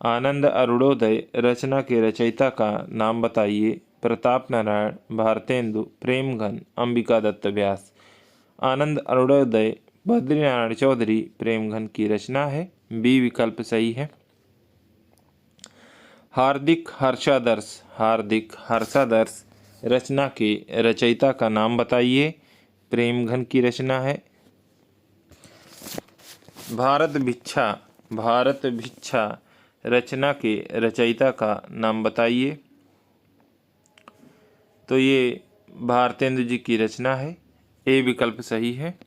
आनंद अरुणोदय रचना के रचयिता का नाम बताइए। प्रताप नारायण, भारतेंदु, प्रेमघन, अंबिका दत्त व्यास। आनंद अरुणोदय बद्रीनारायण चौधरी प्रेमघन की रचना है। बी विकल्प सही है। हार्दिक हर्षादर्श रचना के रचयिता का नाम बताइए। प्रेमघन की रचना है। भारत भिक्षा रचना के रचयिता का नाम बताइए। तो ये भारतेंदु जी की रचना है। ए विकल्प सही है।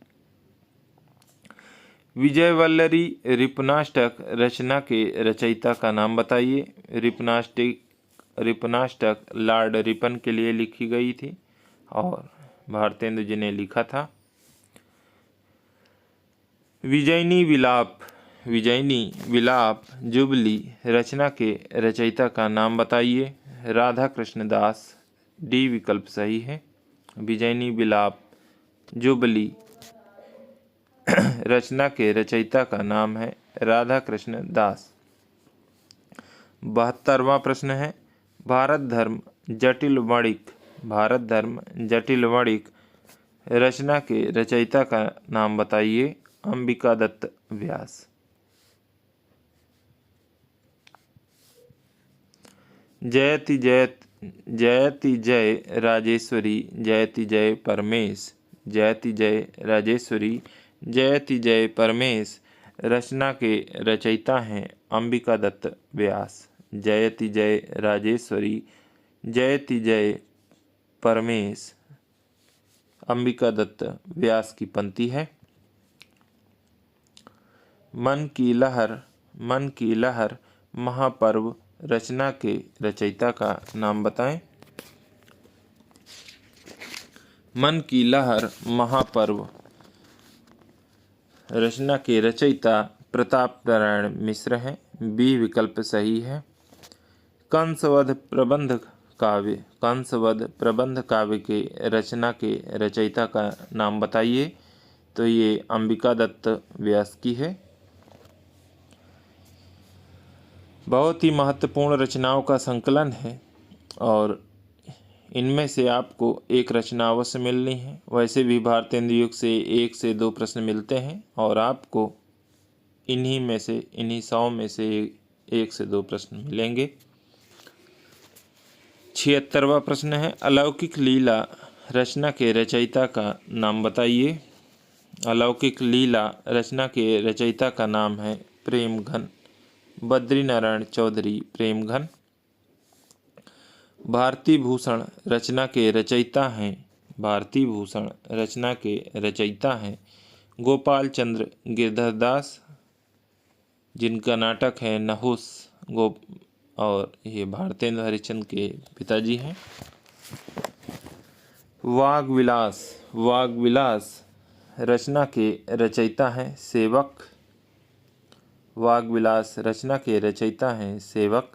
विजयवल्लरी रिपनाष्टक रचना के रचयिता का नाम बताइए। रिपनाष्टक लॉर्ड रिपन के लिए लिखी गई थी और भारतेंदु जी ने लिखा था। विजयनी विलाप जुबली रचना के रचयिता का नाम बताइए। राधा कृष्ण दास। डी विकल्प सही है। विजयनी विलाप जुबली रचना के रचयिता का नाम है राधा कृष्ण दास। 72वां प्रश्न है। भारत धर्म जटिल वणिक रचना के रचयिता का नाम बताइए। अंबिका दत्त व्यास। जयति जय राजेश्वरी, जयति जय परमेश। जयति जय राजेश्वरी, जयति जय परमेश रचना के रचयिता हैं अंबिका दत्त व्यास। जयति जय राजेश्वरी, जयति जय परमेश अंबिका दत्त व्यास की पंक्ति है। मन की लहर महापर्व रचना के रचयिता का नाम बताएं। मन की लहर महापर्व रचना के रचयिता प्रताप नारायण मिश्र हैं। बी विकल्प सही है। कंसवध प्रबंध काव्य के रचना के रचयिता का नाम बताइए। तो ये अंबिका दत्त व्यास की है। बहुत ही महत्वपूर्ण रचनाओं का संकलन है और इनमें से आपको एक रचना अवश्य मिलनी है। वैसे भी भारतेंदु युग से 1 से 2 प्रश्न मिलते हैं और आपको इन्हीं 100 में से 1 से 2 प्रश्न मिलेंगे। 76वां प्रश्न है, अलौकिक लीला रचना के रचयिता का नाम बताइए। अलौकिक लीला रचना के रचयिता का नाम है प्रेमघन, बद्रीनारायण चौधरी प्रेमघन। भारती भूषण रचना के रचयिता हैं गोपाल चंद्र गिरधरदास, जिनका नाटक है नहुस और ये भारतेंदु हरिश्चंद्र के पिताजी हैं। वाग्विलास रचना के रचयिता हैं सेवक।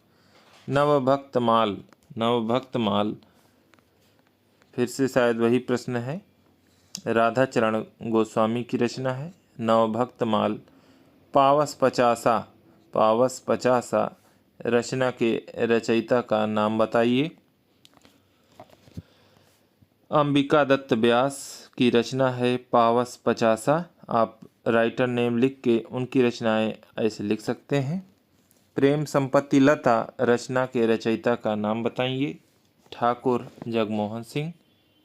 नवभक्तमाल फिर से शायद वही प्रश्न है। राधाचरण गोस्वामी की रचना है नवभक्तमाल। पावस पचासा रचना के रचयिता का नाम बताइए। अंबिका दत्त व्यास की रचना है पावस पचासा। आप राइटर नेम लिख के उनकी रचनाएं ऐसे लिख सकते हैं। प्रेम संपत्ति लता रचना के रचयिता का नाम बताइए। ठाकुर जगमोहन सिंह।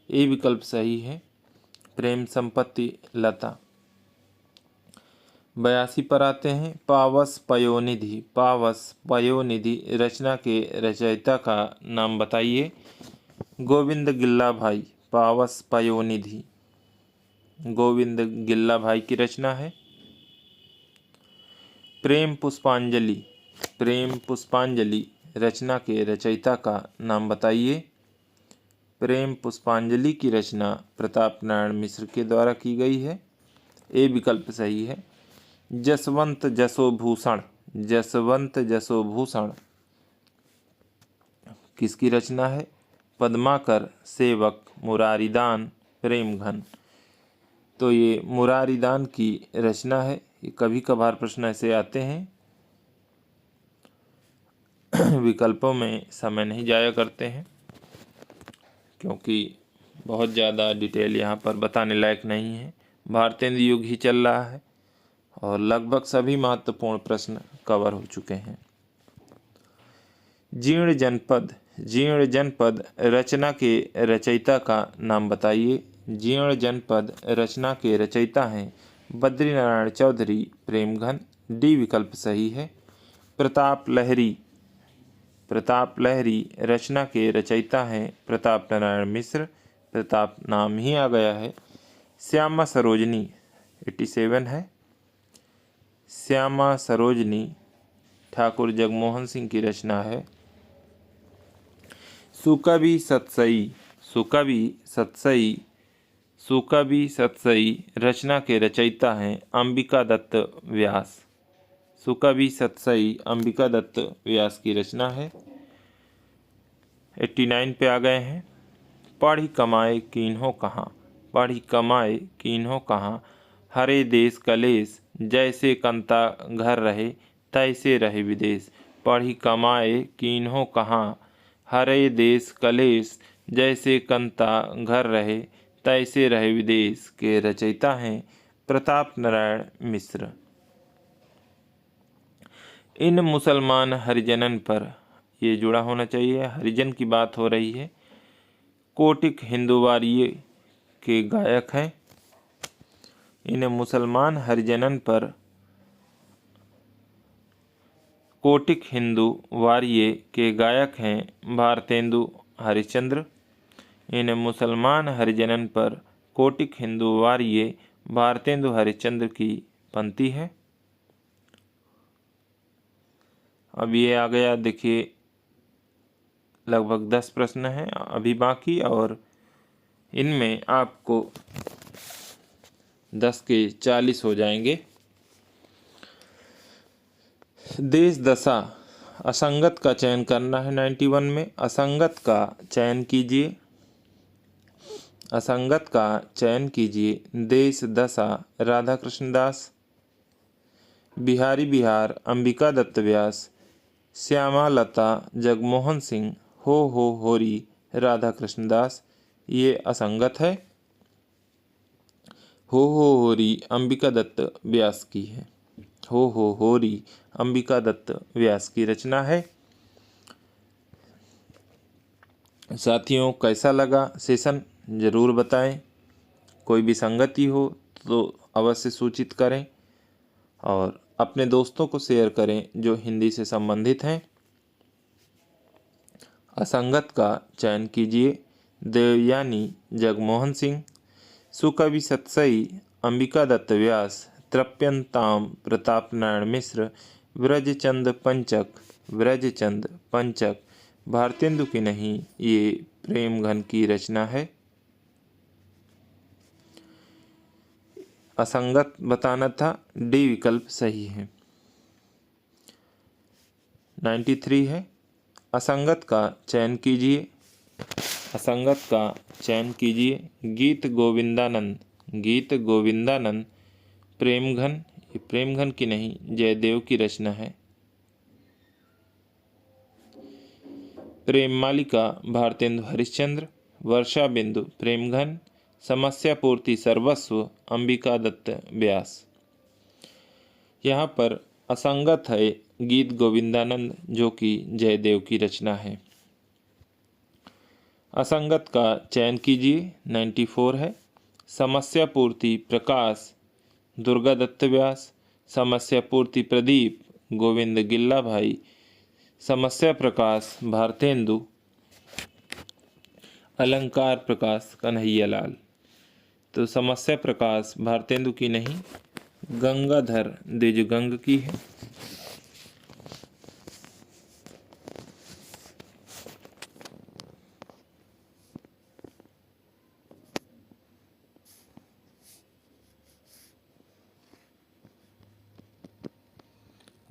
ये विकल्प सही है, प्रेम संपत्ति लता। 82 पर आते हैं। पावस पयोनिधि रचना के रचयिता का नाम बताइए। गोविंद गिल्ला भाई। पावस पयोनिधि गोविंद गिल्ला भाई की रचना है। प्रेम पुष्पांजलि रचना के रचयिता का नाम बताइए। प्रेम पुष्पांजलि की रचना प्रताप नारायण मिश्र के द्वारा की गई है। ए विकल्प सही है। जसवंत जसोभूषण किसकी रचना है। पद्माकर, सेवक, मुरारीदान, प्रेमघन। तो ये मुरारीदान की रचना है। ये कभी कभार प्रश्न ऐसे आते हैं, विकल्पों में समय नहीं जाया करते हैं क्योंकि बहुत ज़्यादा डिटेल यहाँ पर बताने लायक नहीं है। भारतेंदु युग ही चल रहा है और लगभग सभी महत्वपूर्ण प्रश्न कवर हो चुके हैं। जीर्ण जनपद रचना के रचयिता का नाम बताइए। जीर्ण जनपद रचना के रचयिता हैं बद्रीनारायण चौधरी प्रेमघन। डी विकल्प सही है। प्रताप लहरी रचना के रचयिता हैं प्रताप नारायण मिश्र। प्रताप नाम ही आ गया है। श्यामा सरोजनी 87 है। श्यामा सरोजनी ठाकुर जगमोहन सिंह की रचना है। सुकवि सतसई रचना के रचयिता हैं अंबिका दत्त व्यास। सुकवि सतसई अंबिका दत्त व्यास की रचना है। 89 पे आ गए हैं। पढ़ी कमाए कीन्हो कहाँ हरे देश कलेश जैसे कंता घर रहे तैसे रहे विदेश। पढ़ी कमाए कीन्हो कहाँ हरे देश कलेश जैसे कंता घर रहे तैसे रहे विदेश के रचयिता हैं प्रताप नारायण मिश्र। इन मुसलमान हरिजनन पर ये जुड़ा होना चाहिए, हरिजन की बात हो रही है। कोटिक हिंदुवारिये के गायक हैं। इन मुसलमान हरिजनन पर कोटिक हिंदुवारिये के गायक हैं भारतेंदु हरिश्चंद्र। इन मुसलमान हरिजनन पर कोटिक हिंदुवारिये भारतेंदु हरिश्चंद्र की पंक्ति है। अब ये आ गया, देखिए लगभग 10 प्रश्न हैं अभी बाकी और इनमें आपको 10 के 40 हो जाएंगे। देश दशा, असंगत का चयन करना है। 91 में असंगत का चयन कीजिए। असंगत का चयन कीजिए। देश दशा राधा कृष्ण दास, बिहारी बिहार अंबिका दत्त व्यास, श्यामा लता जगमोहन सिंह, हो होरी राधा कृष्ण दास। ये असंगत है। हो होरी अंबिका दत्त व्यास की है। हो होरी अंबिका दत्त व्यास की रचना है। साथियों, कैसा लगा सेशन ज़रूर बताएं। कोई भी संगति हो तो अवश्य सूचित करें और अपने दोस्तों को शेयर करें जो हिंदी से संबंधित हैं। असंगत का चयन कीजिए। देवयानी जगमोहन सिंह, सुकवि सतसई अंबिका दत्त व्यास, तृप्यंताम प्रताप नारायण मिश्र, ब्रजचंद पंचक भारतेंदु की नहीं, ये प्रेमघन की रचना है। असंगत बताना था, डी विकल्प सही है। 93 है। असंगत का चयन कीजिए। असंगत का चयन कीजिए। गीत गोविंदानंद प्रेमघन, ये प्रेमघन की नहीं जयदेव की रचना है। प्रेम मालिका भारतेंदु हरिश्चंद्र, वर्षा बिंदु प्रेमघन, समस्या पूर्ति सर्वस्व अंबिका दत्त व्यास। यहाँ पर असंगत है गीत गोविंदानंद, जो कि जयदेव की रचना है। असंगत का चयन कीजिए। 94 है। समस्या पूर्ति प्रकाश दुर्गा दत्त व्यास, समस्या पूर्ति प्रदीप गोविंद गिल्ला भाई, समस्या प्रकाश भारतेंदु, अलंकार प्रकाश कन्हैयालाल। तो समस्या प्रकाश भारतेंदु की नहीं, गंगाधर द्विजगंग की है।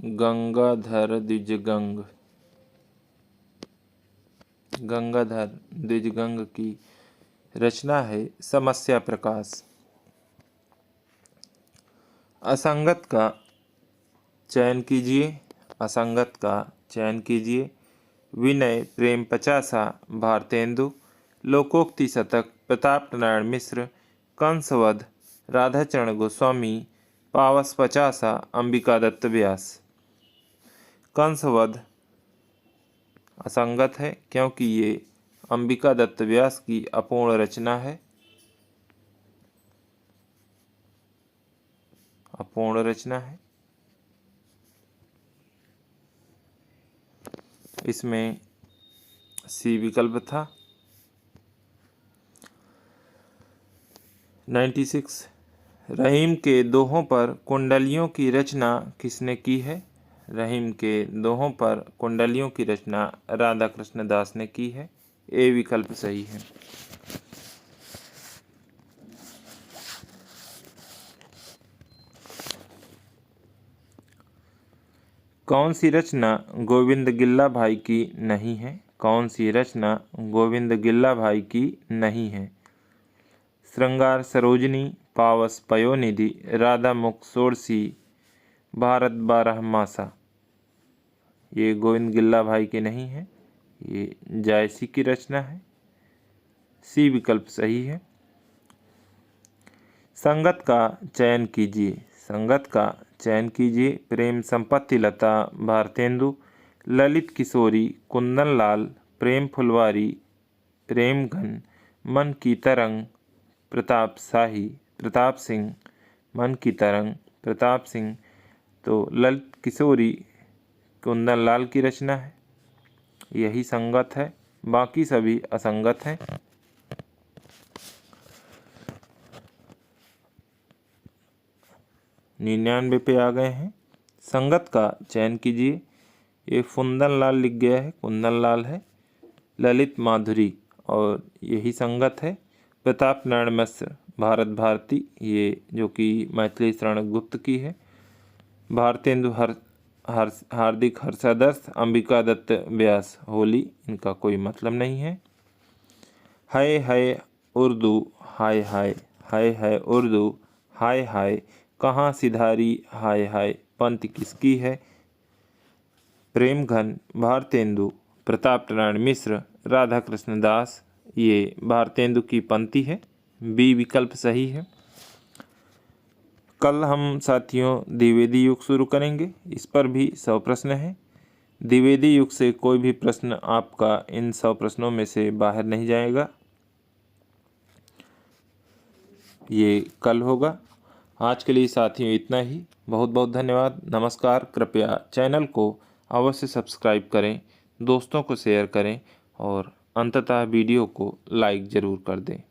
गंगाधर द्विजगंग की रचना है समस्या प्रकाश। असंगत का चयन कीजिए। असंगत का चयन कीजिए। विनय प्रेम पचासा भारतेंदु, लोकोक्ति शतक प्रताप नारायण मिश्र, कंसवध राधाचरण गोस्वामी, पावस पचासा अंबिका दत्त व्यास। कंसवध असंगत है क्योंकि ये अंबिका दत्त व्यास की अपूर्ण रचना है। अपूर्ण रचना है। इसमें सी विकल्प था। 96 रहीम के दोहों पर कुंडलियों की रचना किसने की है? रहीम के दोहों पर कुंडलियों की रचना राधा कृष्ण दास ने की है। ए विकल्प सही है। कौन सी रचना गोविंद गिल्ला भाई की नहीं है? कौन सी रचना गोविंद गिल्ला भाई की नहीं है? श्रृंगार सरोजनी, पावस पयोनिधि, राधा मुख सोरसी, भारत बारह मासा। ये गोविंद गिल्ला भाई के नहीं है, ये जायसी की रचना है। सी विकल्प सही है। संगत का चयन कीजिए। संगत का चयन कीजिए। प्रेम संपत्ति लता भारतेंदु, ललित किशोरी कुंदन लाल, प्रेम फुलवारी प्रेमघन, मन की तरंग प्रताप सिंह, मन की तरंग प्रताप सिंह। तो ललित किशोरी कुंदन लाल की रचना है, यही संगत है, बाकी सभी असंगत हैं। निन्यानवे पे आ गए हैं। संगत का चयन कीजिए। ये कुंदन लाल लिख गया है, कुंदन लाल है। ललित माधुरी और यही संगत है। प्रताप नारायण मिश्र, भारत भारती, ये जो कि मैथिली शरण गुप्त की है। भारतेंदु हार्दिक हर्षादर्श, अंबिका दत्त व्यास, होली, इनका कोई मतलब नहीं है। हाय हाय उर्दू, हाय हाय, हाय हाय उर्दू, हाय हाय, कहाँ सिधारी, हाय हाय, पंक्ति किसकी है? प्रेमघन, भारतेंदु, प्रताप नारायण मिश्र, राधा कृष्ण दास, ये भारतेंदु की पंक्ति है। बी विकल्प सही है। कल हम साथियों द्विवेदी युग शुरू करेंगे, इस पर भी 100 प्रश्न हैं। द्विवेदी युग से कोई भी प्रश्न आपका इन 100 प्रश्नों में से बाहर नहीं जाएगा, ये कल होगा। आज के लिए साथियों इतना ही। बहुत बहुत धन्यवाद, नमस्कार। कृपया चैनल को अवश्य सब्सक्राइब करें, दोस्तों को शेयर करें और अंततः वीडियो को लाइक ज़रूर कर दें।